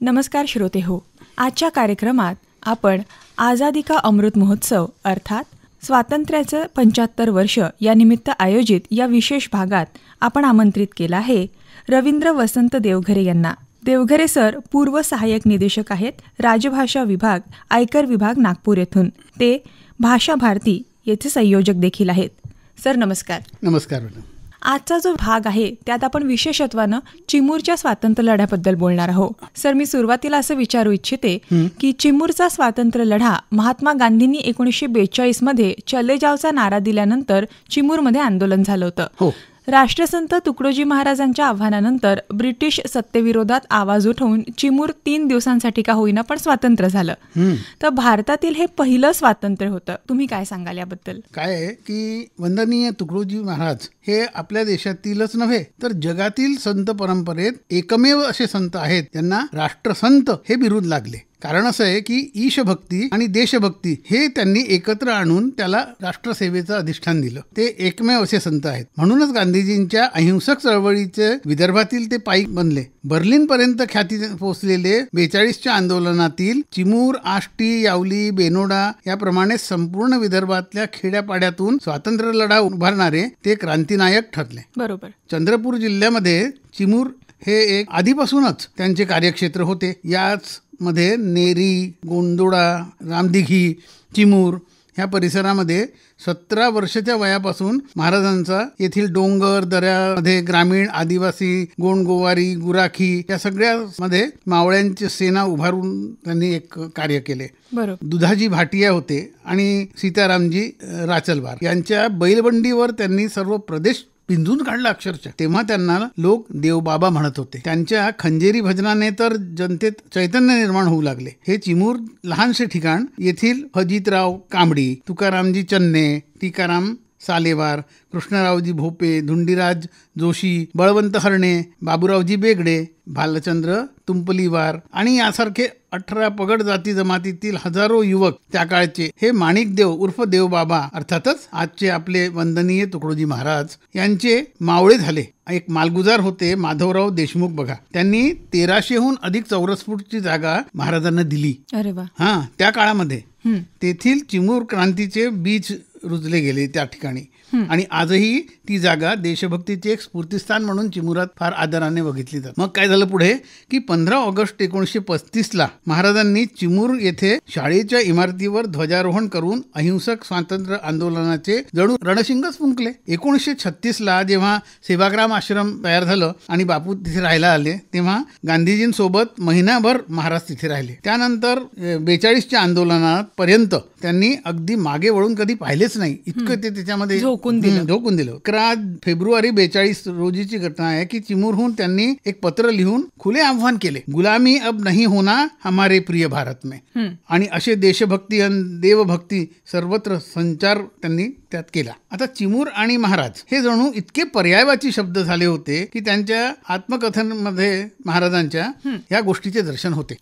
नमस्कार श्रोते हो, आजच्या कार्यक्रमात आपण आझादी का अमृत महोत्सव अर्थात स्वातंत्र्याचं 75 वर्ष या निमित्त आयोजित या विशेष भागात आपण आमंत्रित केलं आहे रवींद्र वसंत देवघरे यांना. देवघरे सर पूर्व सहाय्यक निदेशक आहेत, राजभाषा विभाग, आयकर विभाग, नागपूर येथून. ते भाषा भारती येथे संयोजक देखील आहेत. सर नमस्कार. नमस्कार मॅडम. आजचा जो भाग आहे त्यात आपण विशेषत्वानं चिमूरच्या स्वातंत्र्य लढ्याबद्दल बोलणार आहोत. सर मी सुरुवातीला असं विचारू इच्छिते की चिमूरचा स्वातंत्र्य लढा महात्मा गांधींनी 1942 मध्ये चले जावचा नारा दिल्यानंतर चिमूरमध्ये आंदोलन झालं होतं. हो. राष्ट्रसंत तुकडोजी महाराजांच्या आव्हानानंतर ब्रिटिश सत्तेविरोधात आवाज उठवून चिमूर 3 दिवसांसाठी का होईना पण स्वातंत्र्य झालं. तर भारतातील हे पहिलं स्वातंत्र्य होतं. तुम्ही काय सांगाल याबद्दल? काय आहे की वंदनीय तुकडोजी महाराज हे आपल्या देशातीलच नव्हे तर जगातील संत परंपरेत एकमेव असे संत आहेत त्यांना राष्ट्रसंत हे बिरुद लागले. कारण असं आहे की ईशभक्ती आणि देशभक्ती हे त्यांनी एकत्र आणून त्याला राष्ट्रसेवेचं अधिष्ठान दिलं. ते एकमेव असे संत आहेत. म्हणूनच गांधीजींच्या अहिंसक चळवळीचे विदर्भातील ते पाईक बनले. बर्लिन पर्यंत ख्याती पोहोचलेले 42च्या आंदोलनातील चिमूर, आष्टी, यावली, बेनोडा याप्रमाणे संपूर्ण विदर्भातल्या खेड्यापाड्यातून स्वातंत्र्य लढा उभारणारे ते क्रांतिनायक ठरले. बरोबर. चंद्रपूर जिल्ह्यामध्ये चिमूर हे एक आधीपासूनच त्यांचे कार्यक्षेत्र होते. याच मध्ये नेरी, गोंदोडा, रामदिघी, चिमूर ह्या परिसरामध्ये 17 वर्षाच्या वयापासून महाराजांचा येथील डोंगर दऱ्यामध्ये ग्रामीण आदिवासी, गोंडगोवारी, गुराखी या सगळ्यामध्ये मावळ्यांची सेना उभारून त्यांनी एक कार्य केले. बरोबर. दुधाजी भाटिया होते आणि सीतारामजी राचलवार यांच्या बैलबंडीवर त्यांनी सर्व प्रदेश पिंजून काढला अक्षरशः. तेव्हा त्यांना लोक देवबाबा म्हणत होते. त्यांच्या खंजेरी भजनाने तर जनतेत चैतन्य निर्माण होऊ लागले. हे चिमूर लहानसे ठिकाण येथील फजितराव कांबडी, तुकारामजी चन्ने, टीकाराम सालेवार, कृष्णरावजी भोपे, धुंडीराज जोशी, बळवंत हरणे, बाबूरावजी बेगडे, भालचंद्र तुंपलीवार आणि यासारखे 18 पगड जाती जमातीतील हजारो युवक त्या काळचे हे माणिकदेव उर्फ देवबाबा अर्थातच आजचे आपले वंदनीय तुकडोजी महाराज यांचे मावळे झाले. एक मालगुजार होते माधवराव देशमुख बघा, त्यांनी 1300हून अधिक चौरस फूटची जागा महाराजांना दिली. अरे वा. हा, त्या काळामध्ये तेथील चिमूर क्रांतीचे बीज रुजले गेले त्या ठिकाणी आणि आजही ती जागा देशभक्तीचे एक स्फूर्तिस्थान म्हणून चिमूरात फार आदराने बघितली जाते. मग काय झालं पुढे की 15 ऑगस्ट 1935 महाराजांनी चिमूर येथे शाळेच्या इमारतीवर ध्वजारोहण करून अहिंसक स्वातंत्र्य आंदोलनाचे जणू रणशिंगच फुंकले. 1936 जेव्हा सेवाग्राम आश्रम तयार झालं आणि बापू तिथे राहायला आले तेव्हा गांधीजींसोबत महिनाभर महाराज तिथे राहिले. त्यानंतर 42च्या आंदोलनात पर्यंत त्यांनी अगदी मागे वळून कधी पाहिलेच नाही. इतकं ते त्याच्यामध्ये झोकून दिलं. 11 फेब्रुवारी 42 रोजीची घटना आहे की चिमूरहून त्यांनी एक पत्र लिहून खुले आव्हान केले, गुलामी अब नहीं होना हमारे प्रिय भारत में. आणि असे देशभक्ती आणि देवभक्ती सर्वत्र संचार त्यांनी त्यात केला. आता चिमूर आणि महाराज हे जणू इतके पर्यायवाची शब्द झाले होते की त्यांच्या आत्मकथनमध्ये महाराजांच्या या गोष्टीचे दर्शन होते.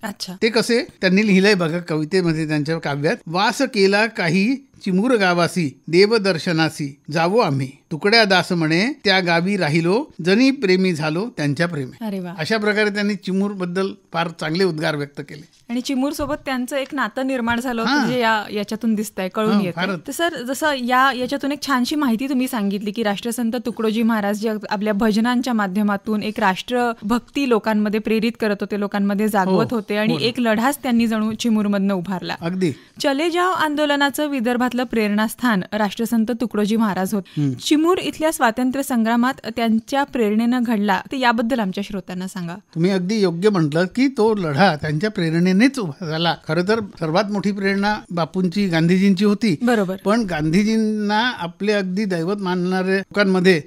ते कसे त्यांनी लिहिलंय बघा कवितेमध्ये त्यांच्या काव्यात. वास केला काही चिमूर गावासी, देवदर्शनासी जावो आम्ही, तुकड्या दास म्हणे त्या गावी राहिलो, जनी प्रेमी झालो त्यांच्या प्रेमी. अरे वा. अशा प्रकारे त्यांनी चिमूर बद्दल फार चांगले उद्गार व्यक्त केले आणि चिमूर सोबत त्यांचं एक नातं निर्माण झालं होतं जे याच्यातून दिसतंय, कळून येतं. तर सर जसं याच्यातून एक छानशी माहिती तुम्ही सांगितली की राष्ट्रसंत तुकडोजी महाराज जे आपल्या भजनांच्या माध्यमातून एक राष्ट्रभक्ती लोकांमध्ये प्रेरित करत होते, लोकांमध्ये जागवत होते आणि एक लढाच त्यांनी जणू चिमूरमधनं उभारला. अगदी. चले जाव आंदोलनाचं विदर्भातलं प्रेरणास्थान राष्ट्रसंत तुकडोजी महाराज होते. चिमूर इथल्या स्वातंत्र्य संग्रामात त्यांच्या प्रेरणेनं घडला, तर याबद्दल आमच्या श्रोत्यांना सांगा. तुम्ही अगदी योग्य म्हटलं की तो लढा त्यांच्या प्रेरणेनेच उभा झाला. खरं तर सर्वात मोठी प्रेरणा बापूंची, गांधीजींची होती. बरोबर. पण गांधीजींना आपले अगदी दैवत मानणारे लोकांमध्ये,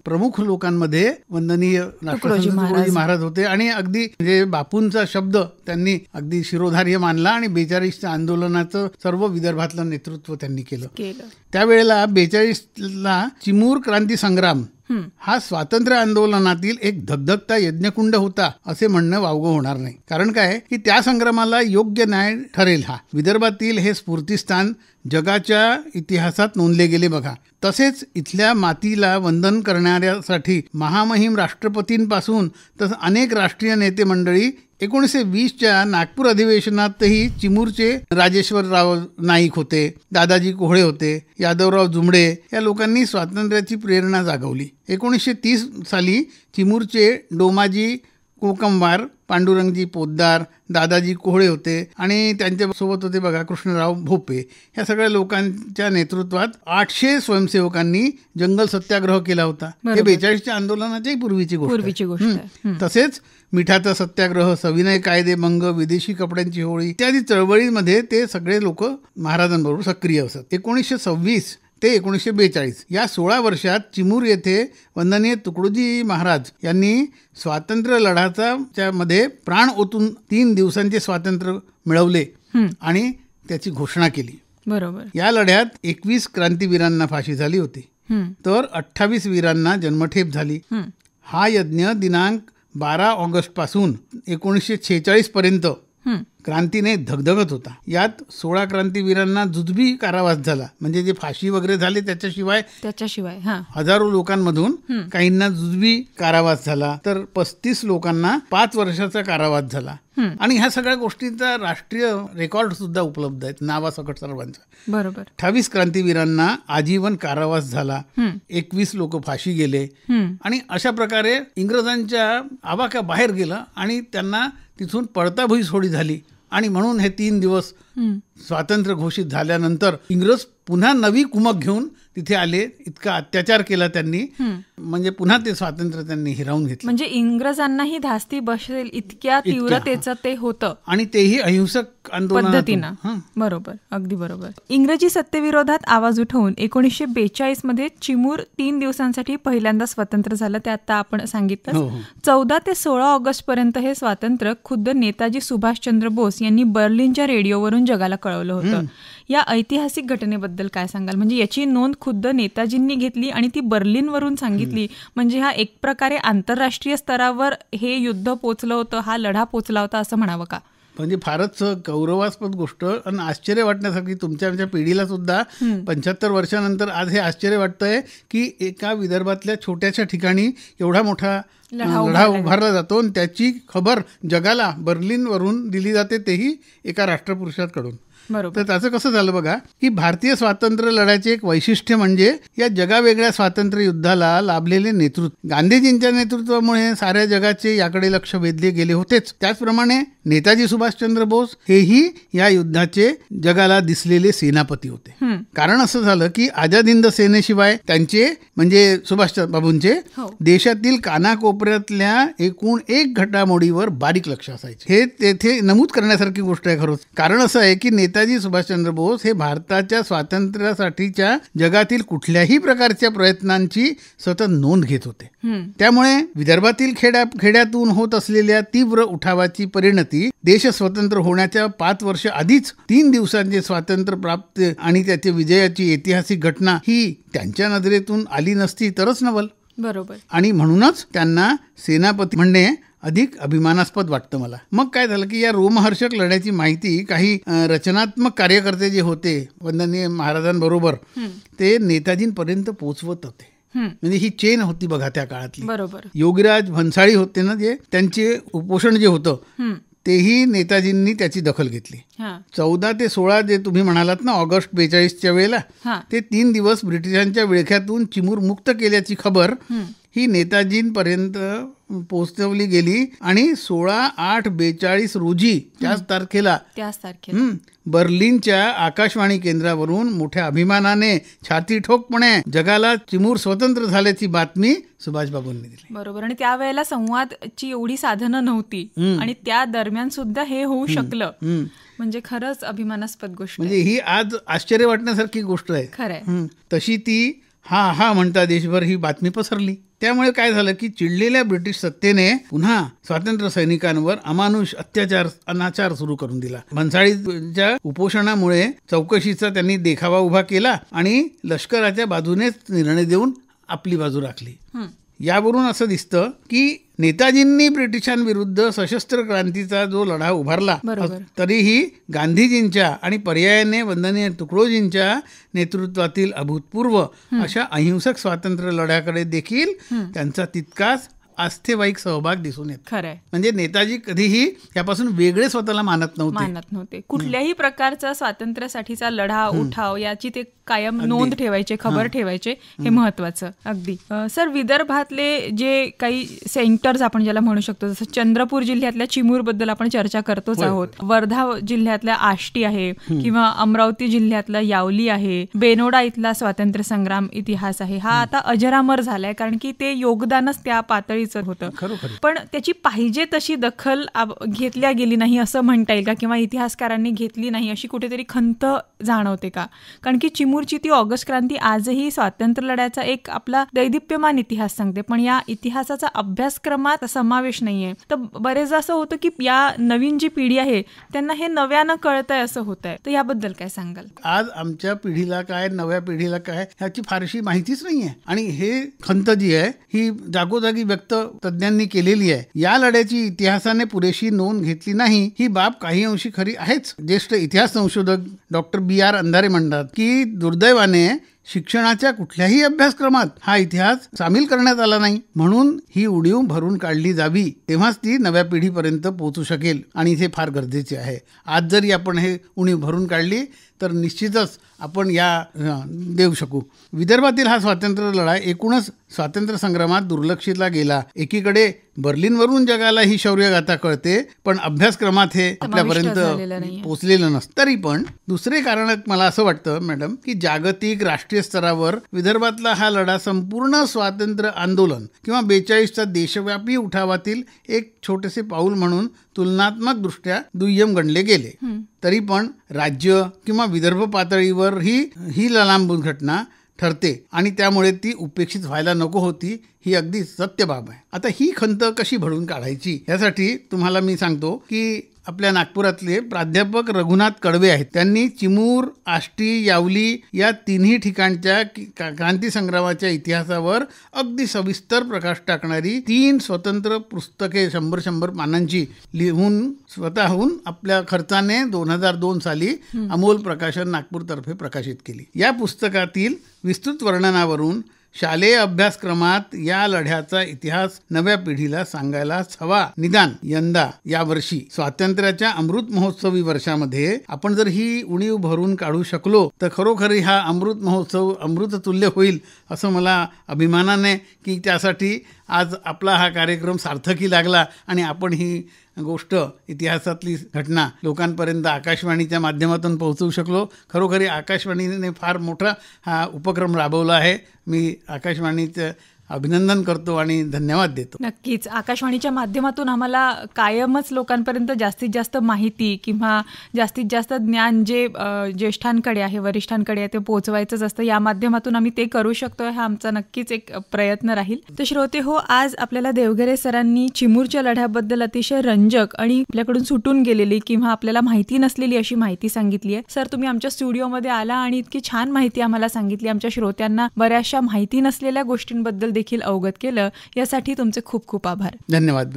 प्रमुख लोकांमध्ये वंदनीय राष्ट्रसंत तुकडोजी महाराज होते आणि अगदी म्हणजे बापूंचा शब्द त्यांनी अगदी शिरोधार्य मानला आणि 42च्या आंदोलनाचं सर्व विदर्भातलं नेतृत्व त्यांनी केलं. त्यावेळेला 42ला चिमूर क्रांती संग्राम हा स्वातंत्र्य आंदोलनातील एक धगधगता यज्ञकुंड होता असे म्हणणं वावगं होणार नाही. कारण काय की त्या संग्रामाला योग्य न्याय ठरेल. हा विदर्भातील हे स्फूर्तिस्थान जगाच्या इतिहासात नोंदले गेले बघा. तसेच इथल्या मातीला वंदन करणाऱ्यासाठी महामहिम राष्ट्रपतींपासून तसं अनेक राष्ट्रीय नेते मंडळी 1920च्या नागपूर अधिवेशनातही चिमूरचे राजेश्वरराव नाईक होते, दादाजी कोहळे होते, यादवराव जुमडे या लोकांनी स्वातंत्र्याची प्रेरणा जागवली. 1930 साली चिमूरचे डोमाजी कोकमवार, पांडुरंगजी पोद्दार, दादाजी कोहळे होते आणि त्यांच्यासोबत होते बघा कृष्णराव भोपे. या सगळ्या लोकांच्या नेतृत्वात 800 स्वयंसेवकांनी जंगल सत्याग्रह केला होता. हे 42च्या आंदोलनाच्याही पूर्वीची गोष्ट आहे. तसेच मिठाचा सत्याग्रह, सविनय कायदेभंग, विदेशी कपड्यांची होळी इत्यादी चळवळीमध्ये ते सगळे लोक महाराजांबरोबर सक्रिय असत. 1926 ते 1942 या 16 वर्षात चिमूर येथे वंदनीय तुकडोजी महाराज यांनी स्वातंत्र्य लढ्याच्या मध्ये प्राण ओतून 3 दिवसांचे स्वातंत्र्य मिळवले आणि त्याची घोषणा केली. बरोबर. या लढ्यात 21 क्रांतीवीरांना फाशी झाली होती, तर 28 वीरांना जन्मठेप झाली. हा यज्ञ दिनांक 12 ऑगस्ट पासून 1946 पर्यंत क्रांतीने धगधगत होता. यात 16 क्रांतीवीरांना जुजबी कारावास झाला, म्हणजे जे फाशी वगैरे झाले त्याच्याशिवाय हजारो लोकांमधून काहींना जुजबी कारावास झाला, तर 35 लोकांना 5 वर्षाचा कारावास झाला. आणि ह्या सगळ्या गोष्टींचा राष्ट्रीय रेकॉर्ड सुद्धा उपलब्ध आहेत नावासकट सर्वांचा. बरोबर. 28 क्रांतीवीरांना आजीवन कारावास झाला, 21 लोक फाशी गेले आणि अशा प्रकारे इंग्रजांच्या आवाक्या बाहेर गेलं आणि त्यांना तिथून पळताभुई सोडी झाली. आणि म्हणून हे 3 दिवस स्वातंत्र्य घोषित झाल्यानंतर इंग्रज पुन्हा नवी कुमक घेऊन तिथे आले. इतका अत्याचार केला त्यांनी, म्हणजे पुन्हा ते स्वातंत्र्य त्यांनी हिरावून घेतलं. म्हणजे इंग्रजांनाही धास्ती बसेल इतक्या तीव्रतेचं ते होतं आणि तेही अहिंसक पद्धतीनं. बरोबर, अगदी बरोबर. इंग्रजी सत्तेविरोधात आवाज उठवून 1942 मध्ये चिमूर 3 दिवसांसाठी पहिल्यांदा स्वतंत्र झालं. ते आता आपण सांगितलं. 14 ते 16 ऑगस्ट पर्यंत हे स्वातंत्र्य खुद्द नेताजी सुभाषचंद्र बोस यांनी बर्लिनच्या रेडिओवरून जगाला कळवलं होतं. या ऐतिहासिक घटनेबद्दल काय सांगाल? म्हणजे याची नोंद खुद्द नेताजींनी घेतली आणि ती बर्लिनवरून सांगितली. म्हणजे हा एक प्रकारे आंतरराष्ट्रीय स्तरावर हे युद्ध पोचलं होतं, हा लढा पोचला होता असं म्हणावं का? म्हणजे फारच गौरवास्पद गोष्ट आणि आश्चर्य वाटण्यासारखी. तुमच्या पिढीला सुद्धा 75 वर्षानंतर आज हे आश्चर्य वाटतंय की एका विदर्भातल्या छोट्याशा ठिकाणी एवढा मोठा लढा उभारला जातो आणि त्याची खबर जगाला बर्लिनवरून दिली जाते, तेही एका राष्ट्रपुरुषाकडून. तर त्याचं कसं झालं बघा की भारतीय स्वातंत्र्य लढ्याचे एक वैशिष्ट्य म्हणजे या जगावेगळ्या स्वातंत्र्य युद्धाला लाभलेले नेतृत्व. गांधीजींच्या नेतृत्वामुळे साऱ्या जगाचे याकडे लक्ष वेधले गेले होतेच, त्याचप्रमाणे नेताजी सुभाषचंद्र बोस हेही या युद्धाचे जगाला दिसलेले सेनापती होते. कारण असं झालं की आझाद हिंद सेनेशिवाय त्यांचे म्हणजे सुभाष बाबूंचे देशातील कानाकोपऱ्यातल्या एकूण एक घडामोडीवर बारीक लक्ष असायचे. हे तेथे नमूद करण्यासारखी गोष्ट आहे खरंच. कारण असं आहे की नेताजी सुभाषचंद्र बोस हे भारताच्या स्वातंत्र्यासाठीच्या जगातील कुठल्याही प्रकारच्या प्रयत्नांची सतत नोंद घेत होते. त्यामुळे विदर्भातील खेड्यातून होत असलेल्या तीव्र उठावाची परिणती देश स्वतंत्र होण्याच्या 5 वर्ष आधीच 3 दिवसांचे स्वातंत्र्य प्राप्त आणि त्याच्या विजयाची ऐतिहासिक घटना ही त्यांच्या नजरेतून आली नसती तरच नवल. बरोबर. आणि म्हणूनच त्यांना सेनापती म्हणणे अधिक अभिमानास्पद वाटतं मला. मग काय झालं की या रोमहर्षक लढ्याची माहिती काही रचनात्मक कार्यकर्ते जे होते वंदनीय महाराजांबरोबर ते नेताजींपर्यंत पोहोचवत होते. म्हणजे ही चेन होती बघा त्या काळातली. बरोबर. योगीराज भन्साळी होते ना, जे त्यांचे उपोषण जे होतं तेही नेताजींनी त्याची दखल घेतली. 14 ते 16 जे तुम्ही म्हणालात ना ऑगस्ट 42च्या वेळेला, ते 3 दिवस ब्रिटिशांच्या विळख्यातून चिमूर मुक्त केल्याची खबर ही नेताजींपर्यंत पोहोचवली गेली आणि 16/8/42 रोजी त्याच तारखेला बर्लिनच्या आकाशवाणी केंद्रावरून मोठ्या अभिमानाने छाती ठोकपणे जगाला चिमूर स्वतंत्र झाल्याची बातमी सुभाषबाबूंनी दिली. बरोबर. आणि त्यावेळेला संवादची एवढी साधनं नव्हती आणि त्या दरम्यान सुद्धा हे होऊ शकलं. म्हणजे खरंच अभिमानास्पद गोष्ट. म्हणजे ही आज आश्चर्य वाटण्यासारखी गोष्ट आहे. खरंय. तशी ती हा म्हणता देशभर ही बातमी पसरली. त्यामुळे काय झालं की चिडलेल्या ब्रिटिश सत्तेने पुन्हा स्वातंत्र्य सैनिकांवर अमानुष अत्याचार अनाचार सुरू करून दिला. भन्साळीच्या उपोषणामुळे चौकशीचा त्यांनी देखावा उभा केला आणि लष्कराच्या बाजूनेच निर्णय देऊन आपली बाजू राखली. यावरून असं दिसतं की नेताजींनी ब्रिटिशांविरुद्ध सशस्त्र क्रांतीचा जो लढा उभारला, तरीही गांधीजींच्या आणि पर्यायाने वंदनीय तुकडोजींच्या नेतृत्वातील अभूतपूर्व अशा अहिंसक स्वातंत्र्य लढ्याकडे देखील त्यांचा तितकाच आस्थेवाईक सहभाग दिसून येतो. खरंय. म्हणजे नेताजी कधीही यापासून वेगळे स्वतःला मानत नव्हते. कुठल्याही प्रकारचा स्वातंत्र्यासाठीचा लढा उठाव याची ते कायम नोंद ठेवायचे, खबर ठेवायचे. हे महत्वाचं. अगदी. सर, विदर्भातले जे काही सेंटर्स आपण ज्याला म्हणू शकतो, जसं चंद्रपूर जिल्ह्यातल्या चिमूर बद्दल आपण चर्चा करतोच आहोत, वर्धा जिल्ह्यातल्या आष्टी आहे, किंवा अमरावती जिल्ह्यातला यावली आहे, बेनोडा इथला स्वातंत्र्य संग्राम इतिहास आहे. हा आता अजरामर झालाय, कारण की ते योगदानच त्या पातळीचं होतं. पण त्याची पाहिजे तशी दखल घेतल्या गेली नाही असं म्हणता येईल का, किंवा इतिहासकारांनी घेतली नाही अशी कुठेतरी खंत जाणवते का? कारण की चिमूरची ती ऑगस्ट क्रांती आजही स्वातंत्र्य लढ्याचा एक आपला दैदिप्यमान इतिहास सांगते, पण या इतिहासाचा अभ्यासक्रमात समावेश नाहीये. तर बरेचदा असं होतं की या नवीन जी पिढी आहे त्यांना हे नव्यानं कळतंय असं होत आहे. तर याबद्दल काय सांगाल? आज आमच्या पिढीला काय, नव्या पिढीला काय, ह्याची फारशी माहितीच नाहीये. आणि हे खंत जी आहे ही जागोजागी व्यक्त तज्ज्ञांनी केलेली आहे. या लढ्याची इतिहासाने पुरेशी नोंद घेतली नाही ही बाब काही अंशी खरी आहेच. ज्येष्ठ इतिहास संशोधक डॉक्टर BR अंधारे म्हणतात की दुर्दैवाने शिक्षणाच्या कुठल्याही अभ्यासक्रमात हा इतिहास सामील करण्यात आला नाही. म्हणून ही उणीव भरून काढली जावी, तेव्हाच ती नव्या पिढीपर्यंत पोहोचू शकेल. आणि हे फार गरजेचे आहे. आज जरी आपण हे उणीव भरून काढली तर निश्चितच आपण या देऊ शकू. विदर्भातील हा स्वातंत्र्य लढा एकूणच स्वातंत्र्य संग्रामात दुर्लक्षितला गेला. एकीकडे बर्लिनवरून जगाला ही शौर्यगाथा कळते, पण अभ्यासक्रमात हे आपल्यापर्यंत पोहोचलेलं नसतं. तरी पण दुसरे कारण मला असं वाटतं मॅडम की जागतिक राष्ट्रीय स्तरावर विदर्भातला हा लढा संपूर्ण स्वातंत्र्य आंदोलन किंवा 42च्या देशव्यापी उठावातील एक छोटेसे पाऊल म्हणून तुलनात्मक दृष्ट्या दुय्यम गणले गेले. तरी पण राज्य किंवा विदर्भ पातळीवर ही ललांबून घटना ठरते आणि त्यामुळे ती उपेक्षित व्हायला नको होती, ही अगदी सत्य बाब आहे. आता ही खंत कशी भरून काढायची यासाठी तुम्हाला मी सांगतो की आपल्या नागपुरातले प्राध्यापक रघुनाथ कडवे आहेत. त्यांनी चिमूर, आष्टी, यावली या तिन्ही ठिकाणच्या क्रांती संग्रामाच्या इतिहासावर अगदी सविस्तर प्रकाश टाकणारी 3 स्वतंत्र पुस्तके 100 पानांची लिहून स्वतःहून आपल्या खर्चाने 2002 साली अमोल प्रकाशन नागपूरतर्फे प्रकाशित केली. या पुस्तकातील विस्तृत वर्णनावरून शालेय अभ्यासक्रमात या लढ्याचा इतिहास नव्या पिढीला सांगायलाच हवा. निदान यंदा यावर्षी स्वातंत्र्याच्या अमृत महोत्सवी वर्षामध्ये आपण जर ही उणीव भरून काढू शकलो तर खरोखरी हा अमृत महोत्सव अमृततुल्य होईल असं मला अभिमानाने की त्यासाठी आज आपला हा कार्यक्रम सार्थकी लागला आणि आपण ही गोष्ट, इतिहासातली घटना लोकांपर्यंत आकाशवाणीच्या माध्यमातून पोहोचवू शकलो. खरोखरी आकाशवाणीने फार मोठा हा उपक्रम राबवला आहे. मी आकाशवाणीचं अभिनंदन करतो आणि धन्यवाद देतो. नक्कीच आकाशवाणीच्या माध्यमातून आम्हाला कायमच लोकांपर्यंत जास्तीत जास्त माहिती किंवा जास्तीत जास्त ज्ञान जे ज्येष्ठांकडे आहे, वरिष्ठांकडे आहे, ते पोहोचवायचंच असतं. या माध्यमातून आम्ही ते करू शकतो, हा आमचा नक्कीच एक प्रयत्न राहील. तर श्रोते हो, आज आपल्याला देवगरे सरांनी चिमूरच्या लढ्याबद्दल अतिशय रंजक आणि आपल्याकडून सुटून गेलेली किंवा आपल्याला माहिती नसलेली अशी माहिती सांगितली आहे. सर, तुम्ही आमच्या स्टुडिओमध्ये आला आणि इतकी छान माहिती आम्हाला सांगितली. आमच्या श्रोत्यांना बऱ्याचशा माहिती नसलेल्या गोष्टींबद्दल देखील अवगत केलं. यासाठी तुमचे खूप खूप आभार. धन्यवाद.